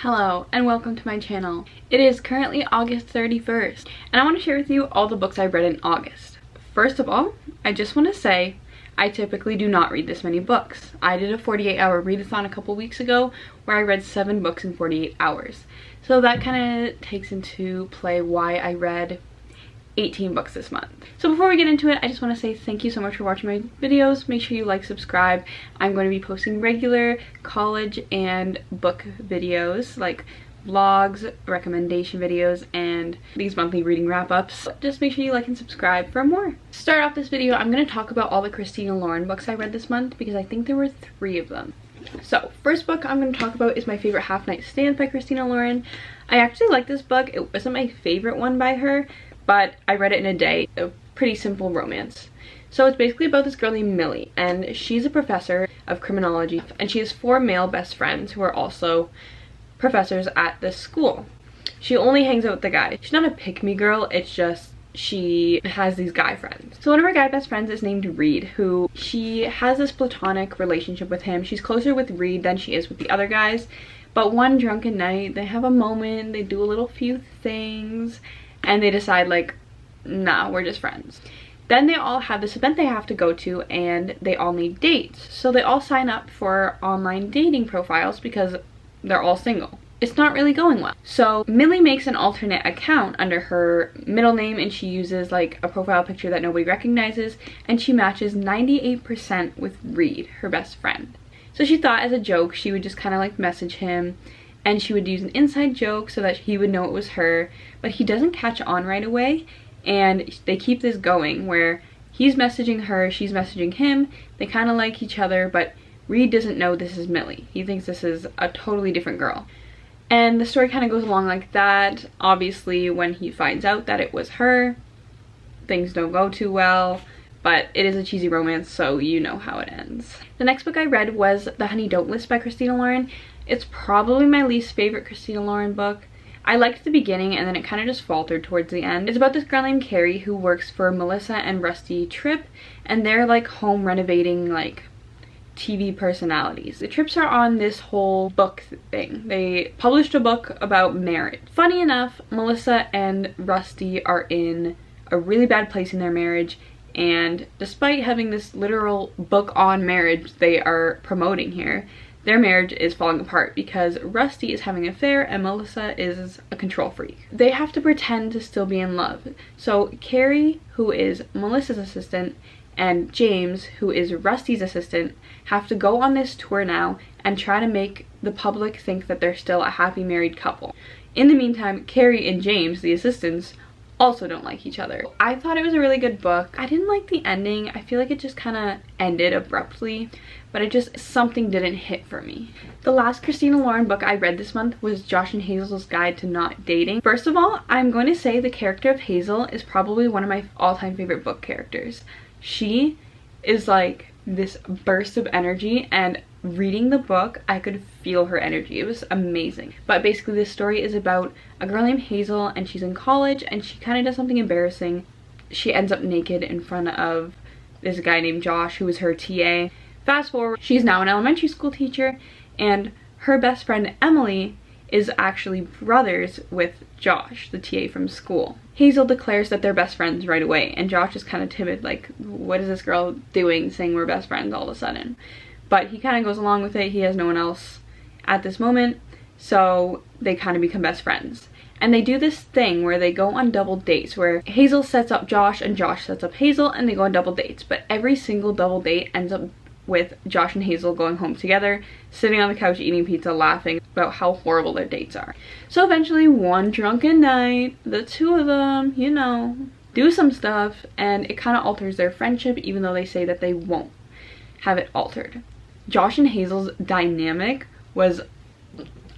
Hello and welcome to my channel. It is currently August 31st and I want to share with you all the books I read in August. First of all, I just want to say I typically do not read this many books. I did a 48-hour readathon a couple weeks ago where I read 7 books in 48 hours. So that kind of takes into play why I read 18 books this month. So before we get into it, I just want to say thank you so much for watching my videos. Make sure you like, subscribe. I'm going to be posting regular college and book videos like vlogs, recommendation videos, and these monthly reading wrap-ups. Just make sure you like and subscribe for more. To start off this video, I'm going to talk about all the Christina Lauren books I read this month because I think there were 3 of them. So, first book I'm going to talk about is My Favorite Half Night Stands by Christina Lauren. I actually like this book. It wasn't my favorite one by her, but I read it in a day. A pretty simple romance. So it's basically about this girl named Millie, and she's a professor of criminology, and she has 4 male best friends who are also professors at this school. She only hangs out with the guys. She's not a pick-me girl, it's just she has these guy friends. So one of her guy best friends is named Reed, who she has this platonic relationship with him. She's closer with Reed than she is with the other guys, but one drunken night they have a moment, they do a little few things, and they decide like, nah, we're just friends. Then they all have this event they have to go to and they all need dates. So they all sign up for online dating profiles because they're all single. It's not really going well. So Millie makes an alternate account under her middle name and she uses like a profile picture that nobody recognizes, and she matches 98% with Reed, her best friend. So she thought as a joke she would just kind of like message him and she would use an inside joke so that he would know it was her, but he doesn't catch on right away, and they keep this going where he's messaging her, she's messaging him, they kind of like each other, but Reed doesn't know this is Millie. He thinks this is a totally different girl. And the story kind of goes along like that. Obviously, when he finds out that it was her, things don't go too well, but it is a cheesy romance, so you know how it ends. The next book I read was The Honey Don't List by Christina Lauren. It's probably my least favorite Christina Lauren book. I liked the beginning and then it kind of just faltered towards the end. It's about this girl named Carrie who works for Melissa and Rusty Tripp, and they're like home renovating like TV personalities. The Tripps are on this whole book thing. They published a book about marriage. Funny enough, Melissa and Rusty are in a really bad place in their marriage, and despite having this literal book on marriage they are promoting here, their marriage is falling apart because Rusty is having an affair and Melissa is a control freak. They have to pretend to still be in love. So Carrie, who is Melissa's assistant, and James, who is Rusty's assistant, have to go on this tour now and try to make the public think that they're still a happy married couple. In the meantime, Carrie and James, the assistants, also don't like each other. I thought it was a really good book. I didn't like the ending. I feel like it just kind of ended abruptly, but something didn't hit for me. The last Christina Lauren book I read this month was Josh and Hazel's Guide to Not Dating. First of all, I'm going to say the character of Hazel is probably one of my all-time favorite book characters. She is like this burst of energy, and reading the book I could feel her energy. It was amazing. But basically this story is about a girl named Hazel, and she's in college and she kind of does something embarrassing. She ends up naked in front of this guy named Josh who is her TA. Fast forward, she's now an elementary school teacher, and her best friend Emily is actually brothers with Josh, the TA from school. Hazel declares that they're best friends right away, and Josh is kind of timid, like, what is this girl doing saying we're best friends all of a sudden? But he kind of goes along with it. He has no one else at this moment, so they kind of become best friends. And they do this thing where they go on double dates, where Hazel sets up Josh and Josh sets up Hazel, and they go on double dates. But every single double date ends up with Josh and Hazel going home together, sitting on the couch eating pizza, laughing about how horrible their dates are. So eventually one drunken night, the 2 of them, you know, do some stuff, and it kind of alters their friendship, even though they say that they won't have it altered. Josh and Hazel's dynamic was,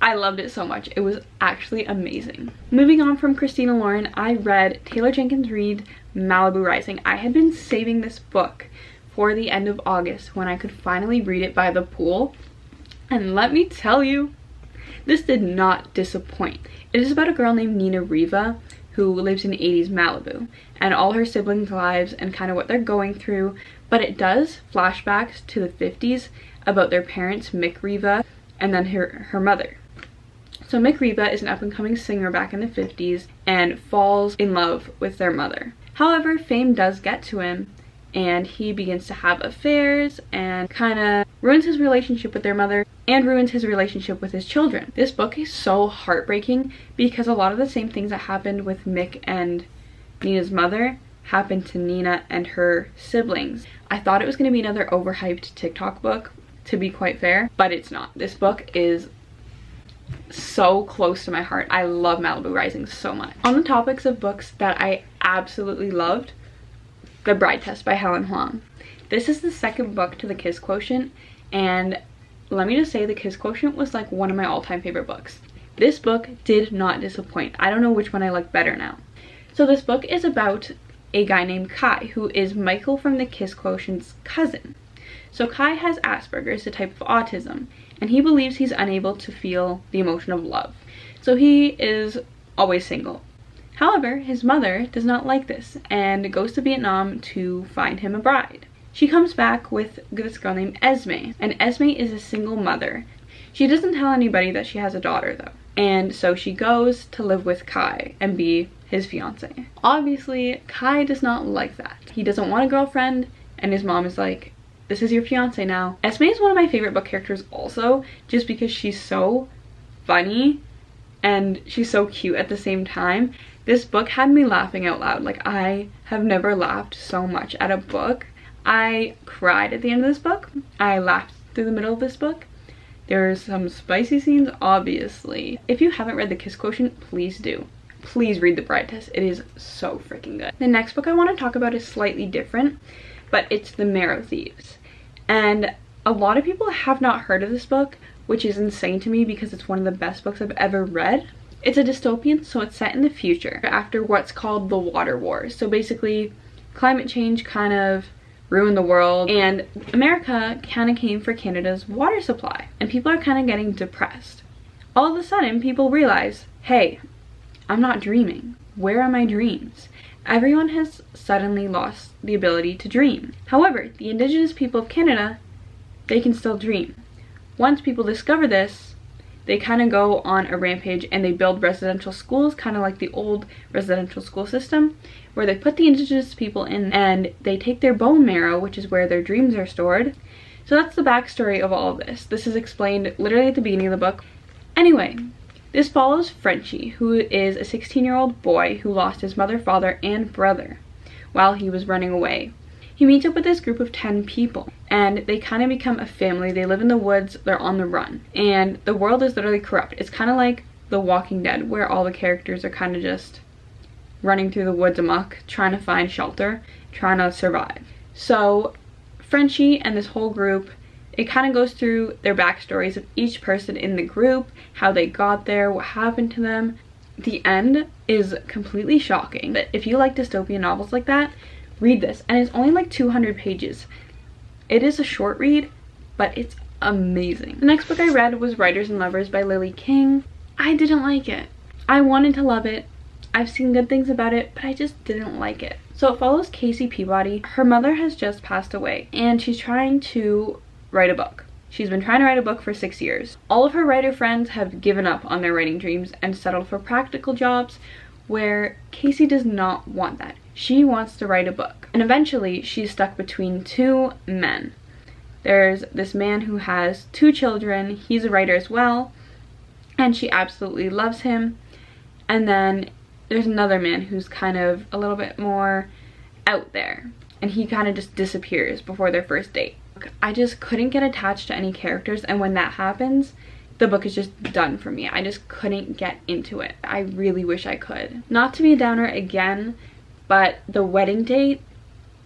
I loved it so much. It was actually amazing. Moving on from Christina Lauren, I read Taylor Jenkins Reid Malibu Rising. I had been saving this book for the end of August when I could finally read it by the pool, and let me tell you, this did not disappoint. It is about a girl named Nina Riva who lives in 80s Malibu and all her siblings' lives and kind of what they're going through, but it does flashbacks to the 50s about their parents, Mick Riva, and then her mother. So Mick Reba is an up-and-coming singer back in the 50s and falls in love with their mother. However, fame does get to him and he begins to have affairs and kind of ruins his relationship with their mother and ruins his relationship with his children. This book is so heartbreaking because a lot of the same things that happened with Mick and Nina's mother happened to Nina and her siblings. I thought it was going to be another overhyped TikTok book, to be quite fair, but it's not. This book is so close to my heart. I love Malibu Rising so much. On the topics of books that I absolutely loved, The Bride Test by Helen Huang. This is the second book to The Kiss Quotient, and let me just say The Kiss Quotient was like one of my all-time favorite books. This book did not disappoint. I don't know which one I like better now. So this book is about a guy named Kai, who is Michael from The Kiss Quotient's cousin. So Kai has Asperger's, a type of autism, and he believes he's unable to feel the emotion of love. So he is always single. However, his mother does not like this and goes to Vietnam to find him a bride. She comes back with this girl named Esme, and Esme is a single mother. She doesn't tell anybody that she has a daughter though. And so she goes to live with Kai and be his fiance. Obviously, Kai does not like that. He doesn't want a girlfriend, and his mom is like, this is your fiance now. Esme is one of my favorite book characters also, just because she's so funny and she's so cute at the same time. This book had me laughing out loud. Like, I have never laughed so much at a book. I cried at the end of this book. I laughed through the middle of this book. There's some spicy scenes, obviously. If you haven't read The Kiss Quotient, please do. Please read The Bride Test. It is so freaking good. The next book I want to talk about is slightly different, but it's The Marrow, Thieves. And a lot of people have not heard of this book, which is insane to me because it's one of the best books I've ever read. It's a dystopian, so it's set in the future after what's called the water wars. So basically, climate change kind of ruined the world, and America kind of came for Canada's water supply, and people are kind of getting depressed. All of a sudden, people realize, hey, I'm not dreaming. Where are my dreams? Everyone has suddenly lost the ability to dream. However, the Indigenous people of Canada, they can still dream. Once people discover this, they kind of go on a rampage and they build residential schools, kind of like the old residential school system, where they put the Indigenous people in and they take their bone marrow, which is where their dreams are stored. So that's the backstory of all of this. This is explained literally at the beginning of the book. Anyway, this follows Frenchie, who is a 16-year-old boy who lost his mother, father, and brother while he was running away. He meets up with this group of 10 people, and they kind of become a family. They live in the woods, they're on the run, and the world is literally corrupt. It's kind of like The Walking Dead, where all the characters are kind of just running through the woods amok, trying to find shelter, trying to survive. So Frenchie and this whole group, it kind of goes through their backstories of each person in the group, how they got there, what happened to them. The end is completely shocking. But if you like dystopian novels like that, read this. And it's only like 200 pages. It is a short read, but it's amazing. The next book I read was Writers and Lovers by Lily King. I didn't like it. I wanted to love it. I've seen good things about it, but I just didn't like it. So it follows Casey Peabody. Her mother has just passed away, and she's trying to write a book. She's been trying to write a book for 6 years. All of her writer friends have given up on their writing dreams and settled for practical jobs, where Casey does not want that. She wants to write a book. And eventually she's stuck between two men. There's this man who has 2 children. He's a writer as well, and she absolutely loves him. And then there's another man who's kind of a little bit more out there, and he kind of just disappears before their first date. I just couldn't get attached to any characters, and when that happens, the book is just done for me. I just couldn't get into it. I really wish I could. Not to be a downer again, but the wedding date,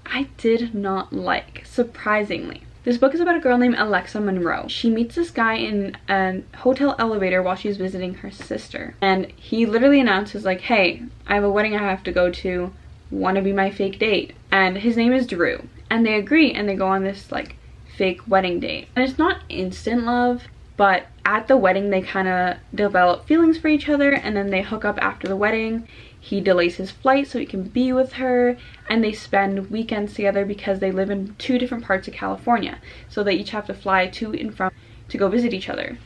I did not like, surprisingly. This book is about a girl named Alexa Monroe. She meets this guy in a hotel elevator while she's visiting her sister. And he literally announces like, hey, I have a wedding I have to go to. Want to be my fake date? And his name is Drew. And they agree and they go on this like fake wedding date. And it's not instant love, but at the wedding they kind of develop feelings for each other, and then they hook up after the wedding. He delays his flight so he can be with her, and they spend weekends together because they live in 2 different parts of California, so they each have to fly to and from to go visit each other.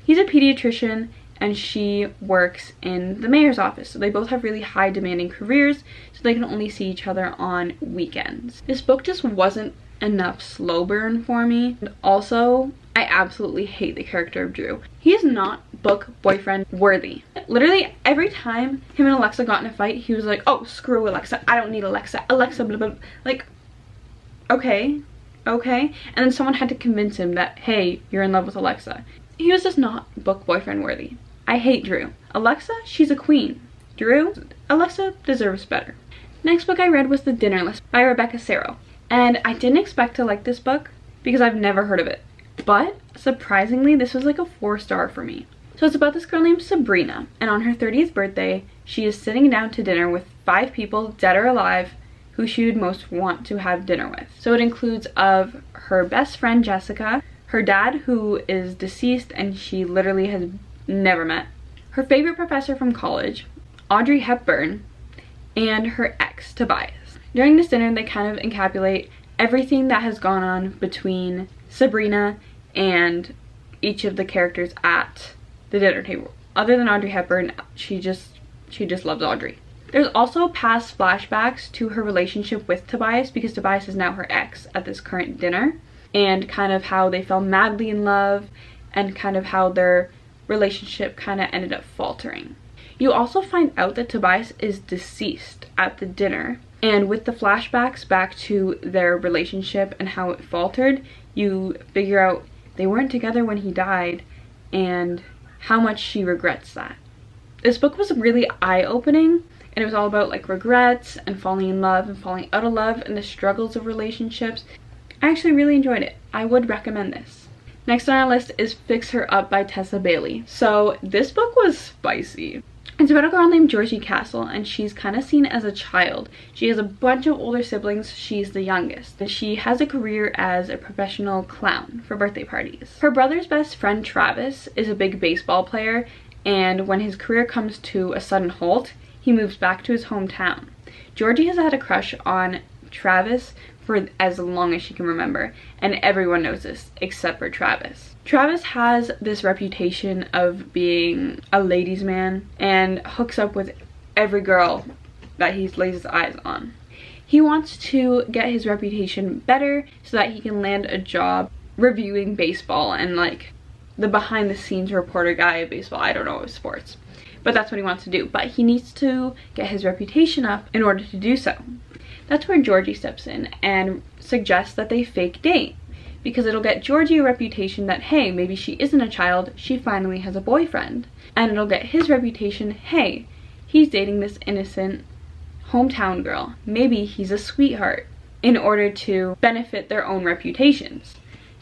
He's a pediatrician, and she works in the mayor's office. So they both have really high demanding careers, so they can only see each other on weekends. This book just wasn't enough slow burn for me. And also, I absolutely hate the character of Drew. He is not book boyfriend worthy. Literally every time him and Alexa got in a fight, he was like, oh, screw Alexa, I don't need Alexa, Alexa blah blah, like, okay, and then someone had to convince him that, hey, you're in love with Alexa. He was just not book boyfriend worthy. I hate Drew. Alexa, she's a queen. Drew, Alexa deserves better. Next book I read was The Dinner List by Rebecca Serro, and I didn't expect to like this book because I've never heard of it, but surprisingly this was like a 4-star for me. So it's about this girl named Sabrina, and on her 30th birthday she is sitting down to dinner with 5 people, dead or alive, who she would most want to have dinner with. So it includes of her best friend Jessica, her dad who is deceased and she literally has never met, her favorite professor from college, Audrey Hepburn, and her ex Tobias. During this dinner they kind of encapsulate everything that has gone on between Sabrina and each of the characters at the dinner table. Other than Audrey Hepburn, she just loves Audrey. There's also past flashbacks to her relationship with Tobias, because Tobias is now her ex at this current dinner, and kind of how they fell madly in love and kind of how their relationship kind of ended up faltering. You also find out that Tobias is deceased at the dinner, and with the flashbacks back to their relationship and how it faltered, you figure out they weren't together when he died and how much she regrets that. This book was really eye-opening, and it was all about like regrets and falling in love and falling out of love and the struggles of relationships. I actually really enjoyed it. I would recommend this. Next on our list is Fix Her Up by Tessa Bailey. So this book was spicy. It's about a girl named Georgie Castle, and she's kind of seen as a child. She has a bunch of older siblings. She's the youngest. And she has a career as a professional clown for birthday parties. Her brother's best friend Travis is a big baseball player, and when his career comes to a sudden halt, he moves back to his hometown. Georgie has had a crush on Travis for as long as she can remember, and everyone knows this except for Travis. Travis has this reputation of being a ladies' man and hooks up with every girl that he lays his eyes on. He wants to get his reputation better so that he can land a job reviewing baseball and like the behind the scenes reporter guy of baseball. I don't know of sports, but that's what he wants to do. But he needs to get his reputation up in order to do so. That's where Georgie steps in and suggests that they fake date, because it'll get Georgie a reputation that, hey, maybe she isn't a child, she finally has a boyfriend. And it'll get his reputation, hey, he's dating this innocent hometown girl, maybe he's a sweetheart, in order to benefit their own reputations.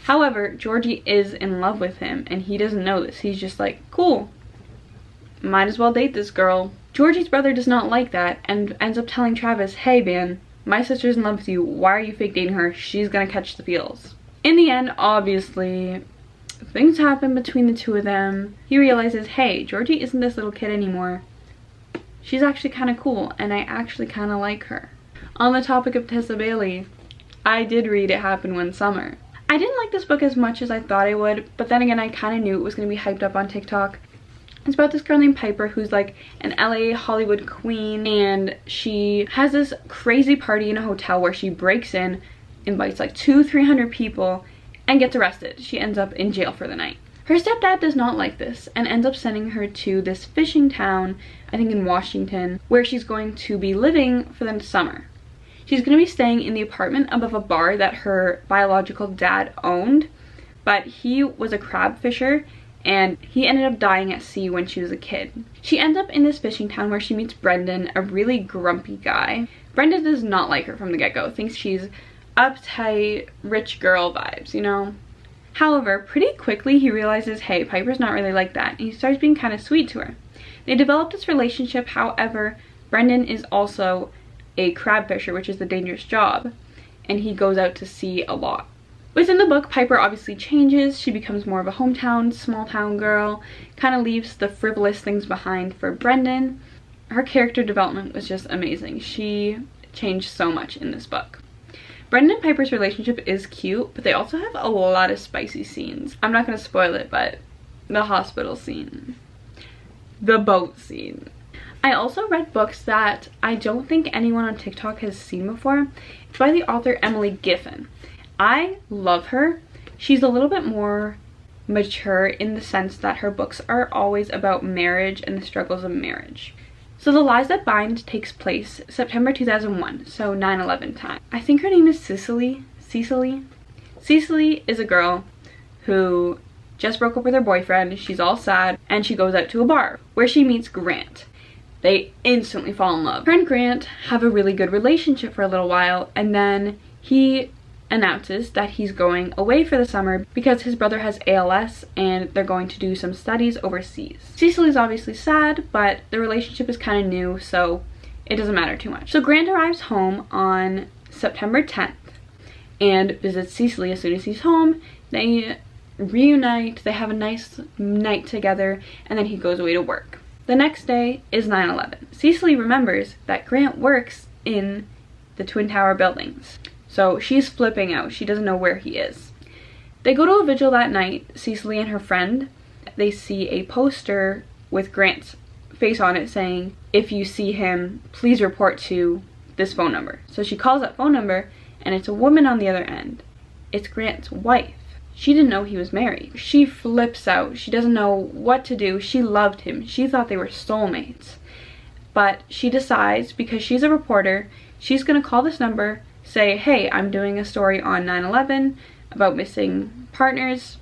However, Georgie is in love with him and he doesn't know this. He's just like, cool, might as well date this girl. Georgie's brother does not like that and ends up telling Travis, hey man, my sister's in love with you, why are you fake dating her? She's gonna catch the feels. In the end, obviously, things happen between the two of them. He realizes, hey, Georgie isn't this little kid anymore. She's actually kind of cool, and I actually kind of like her. On the topic of Tessa Bailey, I did read It Happened One Summer. I didn't like this book as much as I thought I would, but then again, I kind of knew it was going to be hyped up on TikTok. It's about this girl named Piper who's like an LA Hollywood queen, and she has this crazy party in a hotel where she breaks in, invites like 200-300 people, and gets arrested. She ends up in jail for the night. Her stepdad does not like this and ends up sending her to this fishing town, I think in Washington, where she's going to be living for the summer. She's going to be staying in the apartment above a bar that her biological dad owned, but he was a crab fisher and he ended up dying at sea when she was a kid. She ends up in this fishing town where she meets Brendan, a really grumpy guy. Brendan does not like her from the get-go, thinks she's uptight, rich girl vibes, you know? However, pretty quickly he realizes, hey, Piper's not really like that, and he starts being kind of sweet to her. They develop this relationship. However, Brendan is also a crab fisher, which is a dangerous job, and he goes out to sea a lot. Within the book, Piper obviously changes. She becomes more of a hometown, small town girl, kind of leaves the frivolous things behind for Brendan. Her character development was just amazing. She changed so much in this book. Brendan and Piper's relationship is cute, but they also have a lot of spicy scenes. I'm not going to spoil it, but the hospital scene. the boat scene. I also read books that I don't think anyone on TikTok has seen before. It's by the author Emily Giffin. I love her. She's a little bit more mature in the sense that her books are always about marriage and the struggles of marriage. So The Lies That Bind takes place September 2001, so 9/11 time. I think her name is Cecily. Cecily is a girl who just broke up with her boyfriend. She's all sad and she goes out to a bar where she meets Grant. They instantly fall in love. Her and Grant have a really good relationship for a little while, and then he announces that he's going away for the summer because his brother has ALS and they're going to do some studies overseas. Cecily's obviously sad, but the relationship is kind of new, so it doesn't matter too much. So Grant arrives home on September 10th and visits Cecily as soon as he's home. They reunite, they have a nice night together, and then he goes away to work. The next day is 9/11. Cecily remembers that Grant works in the Twin Tower buildings. So she's flipping out. She doesn't know where he is. They go to a vigil that night, Cecily and her friend. They see a poster with Grant's face on it saying, "If you see him, please report to this phone number." So she calls that phone number and it's a woman on the other end. It's Grant's wife. She didn't know he was married. She flips out. She doesn't know what to do. She loved him. She thought they were soulmates. But she decides, because she's a reporter, she's gonna call this number, say, "Hey, I'm doing a story on 9/11 about missing partners.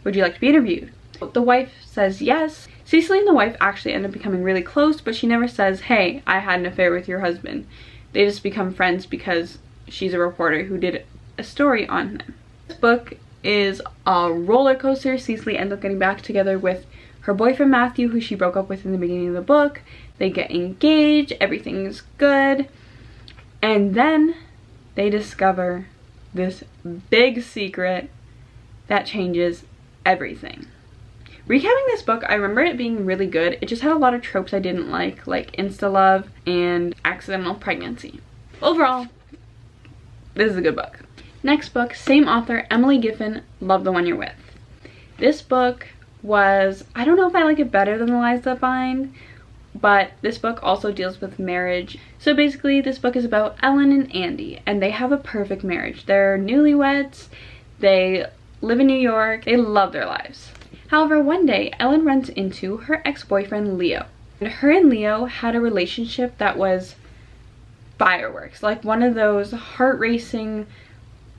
Would you like to be interviewed?" The wife says yes. Cecily and the wife actually end up becoming really close, but she never says, "Hey, I had an affair with your husband." They just become friends because she's a reporter who did a story on him. This book is a roller coaster. Cecily ends up getting back together with her boyfriend Matthew, who she broke up with in the beginning of the book. They get engaged, everything's good, and then they discover this big secret that changes everything. Recapping this book, I remember it being really good. It just had a lot of tropes I didn't like insta-love and accidental pregnancy. Overall, this is a good book. Next book, same author, Emily Giffin, Love the One You're With. This book was, I don't know if I like it better than The Lies That Bind, but this book also deals with marriage. So basically, this book is about Ellen and Andy, and they have a perfect marriage. They're newlyweds, they live in New York, they love their lives. However, one day, Ellen runs into her ex-boyfriend, Leo. And her and Leo had a relationship that was fireworks, like one of those heart-racing,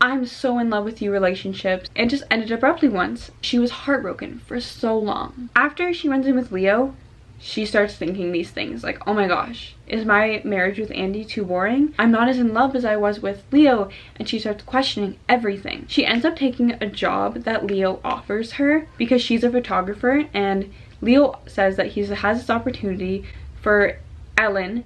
I'm so in love with you relationships. It just ended abruptly once. She was heartbroken for so long. After she runs in with Leo, she starts thinking these things like, oh my gosh, is my marriage with Andy too boring? I'm not as in love as I was with Leo. And she starts questioning everything. She ends up taking a job that Leo offers her because she's a photographer, and Leo says that he has this opportunity for Ellen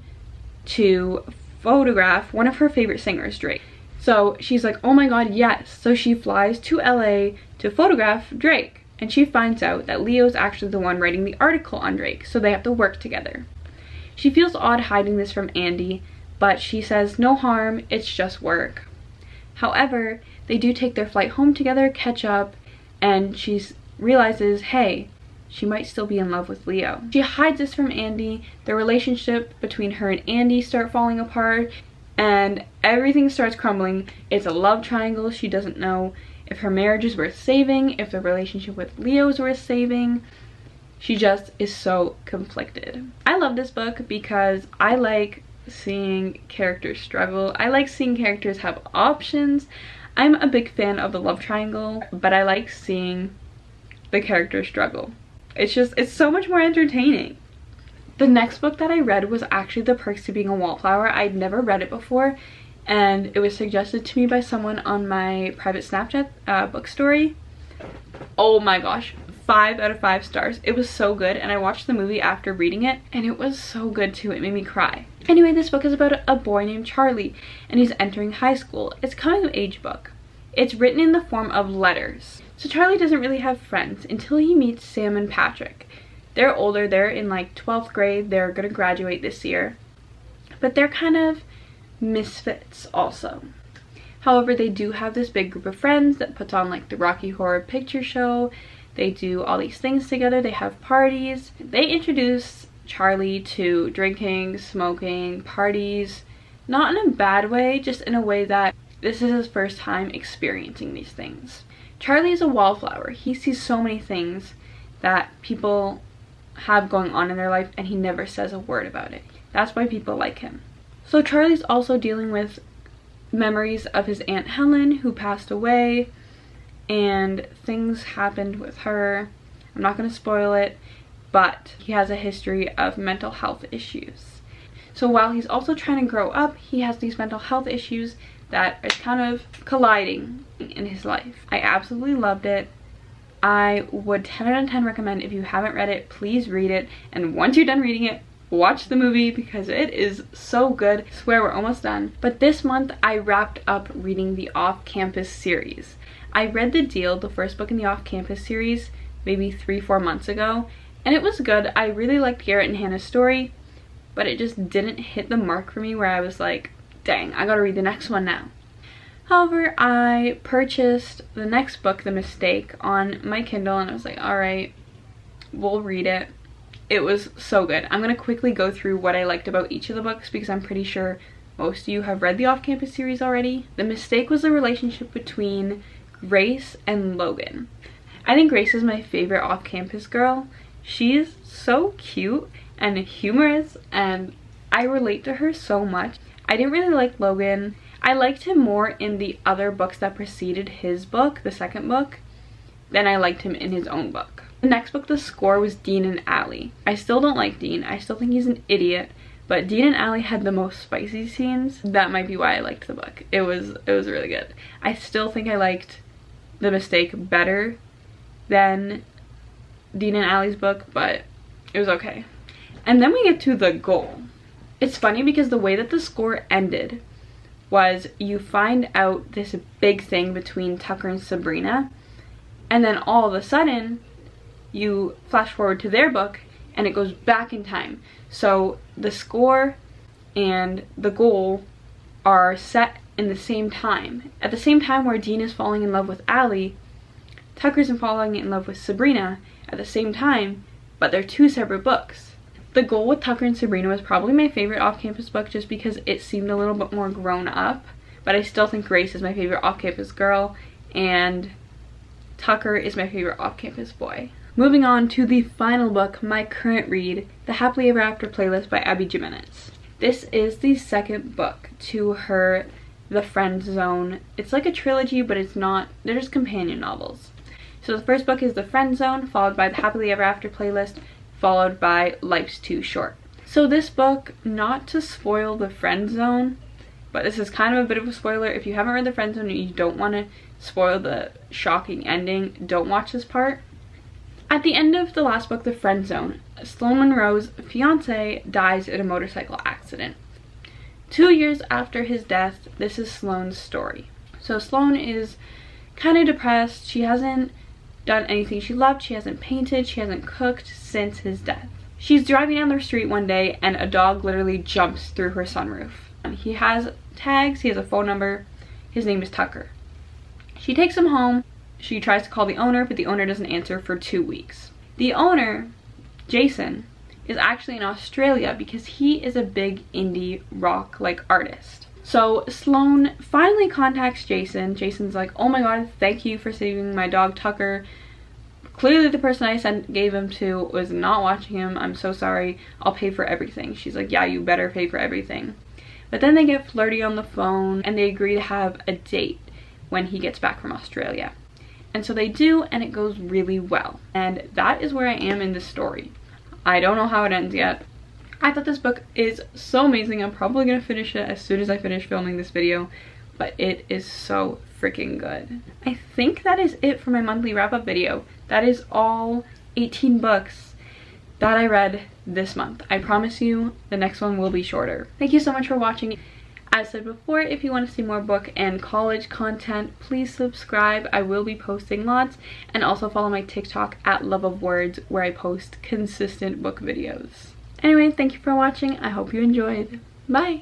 to photograph one of her favorite singers, Drake. So she's like, oh my god, yes. So she flies to LA to photograph Drake. And she finds out that Leo's actually the one writing the article on Drake, so they have to work together. She feels odd hiding this from Andy, but she says no harm, it's just work. However, they do take their flight home together, catch up, and she realizes, hey, she might still be in love with Leo. She hides this from Andy. The relationship between her and Andy start falling apart, and everything starts crumbling. It's a love triangle. She doesn't know if her marriage is worth saving, if the relationship with Leo is worth saving. She just is so conflicted. I love this book because I like seeing characters struggle. I like seeing characters have options. I'm a big fan of the love triangle, but I like seeing the characters struggle. It's so much more entertaining. The next book that I read was actually The Perks to Being a Wallflower. I'd never read it before, and it was suggested to me by someone on my private Snapchat book story. Oh my gosh, 5 out of 5 stars. It was so good, and I watched the movie after reading it, and it was so good too. It made me cry. Anyway, this book is about a boy named Charlie, and he's entering high school. It's a coming of age book. It's written in the form of letters. So Charlie doesn't really have friends until he meets Sam and Patrick. They're older, they're in like 12th grade, they're gonna graduate this year. But they're kind of misfits also. However, they do have this big group of friends that puts on like the Rocky Horror Picture Show. They do all these things together. They have parties. They introduce Charlie to drinking, smoking, parties, not in a bad way, just in a way that this is his first time experiencing these things. Charlie is a wallflower. He sees so many things that people have going on in their life and he never says a word about it. That's why people like him. So Charlie's also dealing with memories of his Aunt Helen, who passed away, and things happened with her. I'm not going to spoil it, but he has a history of mental health issues. So while he's also trying to grow up, he has these mental health issues that are kind of colliding in his life. I absolutely loved it. I would 10 out of 10 recommend. If you haven't read it, please read it, and once you're done reading it, watch the movie because it is so good. I swear we're almost done. But this month I wrapped up reading the Off-Campus series. I read The Deal, the first book in the Off-Campus series, maybe 3-4 months ago, and it was good. I really liked Garrett and Hannah's story, but it just didn't hit the mark for me where I was like, dang, I gotta read the next one now. However, I purchased the next book, The Mistake, on my Kindle, and I was like, alright, we'll read it. It was so good. I'm going to quickly go through what I liked about each of the books because I'm pretty sure most of you have read the Off-Campus series already. The Mistake was the relationship between Grace and Logan. I think Grace is my favorite off-campus girl. She's so cute and humorous, and I relate to her so much. I didn't really like Logan. I liked him more in the other books that preceded his book, the second book, than I liked him in his own book. The next book, The Score, was Dean and Allie. I still don't like Dean. I still think he's an idiot, but Dean and Allie had the most spicy scenes. That might be why I liked the book. It was really good. I still think I liked The Mistake better than Dean and Allie's book, but it was okay. And then we get to The Goal. It's funny because the way that The Score ended was you find out this big thing between Tucker and Sabrina, and then all of a sudden you flash forward to their book and it goes back in time. So The Score and The Goal are set in the same time. At the same time where Dean is falling in love with Allie, Tucker's falling in love with Sabrina at the same time, but they're two separate books. The Goal with Tucker and Sabrina was probably my favorite off-campus book just because it seemed a little bit more grown up, but I still think Grace is my favorite off-campus girl and Tucker is my favorite off-campus boy. Moving on to the final book, my current read, The Happily Ever After Playlist by Abby Jimenez. This is the second book to her The Friend Zone. It's like a trilogy, but it's not. They're just companion novels. So the first book is The Friend Zone, followed by The Happily Ever After Playlist, followed by Life's Too Short. So this book, not to spoil The Friend Zone, but this is kind of a bit of a spoiler. If you haven't read The Friend Zone and you don't want to spoil the shocking ending, don't watch this part. At the end of the last book, The Friend Zone, Sloane Monroe's fiance dies in a motorcycle accident. 2 years after his death, this is Sloane's story. So Sloane is kind of depressed. She hasn't done anything she loved. She hasn't painted. She hasn't cooked since his death. She's driving down the street one day and a dog literally jumps through her sunroof. He has tags. He has a phone number. His name is Tucker. She takes him home. She tries to call the owner, but the owner doesn't answer for 2 weeks. The owner, Jason, is actually in Australia because he is a big indie rock artist. So Sloane finally contacts Jason. Jason's like, oh my god, thank you for saving my dog Tucker. Clearly the person I gave him to was not watching him. I'm so sorry. I'll pay for everything. She's like, yeah, you better pay for everything. But then they get flirty on the phone and they agree to have a date when he gets back from Australia. And so they do, and it goes really well. And that is where I am in this story. I don't know how it ends yet. I thought this book is so amazing. I'm probably going to finish it as soon as I finish filming this video. But it is so freaking good. I think that is it for my monthly wrap-up video. That is all 18 books that I read this month. I promise you the next one will be shorter. Thank you so much for watching. As said before, if you want to see more book and college content, please subscribe. I will be posting lots, and also follow my TikTok at Love of Words where I post consistent book videos. Anyway, thank you for watching. I hope you enjoyed. Bye!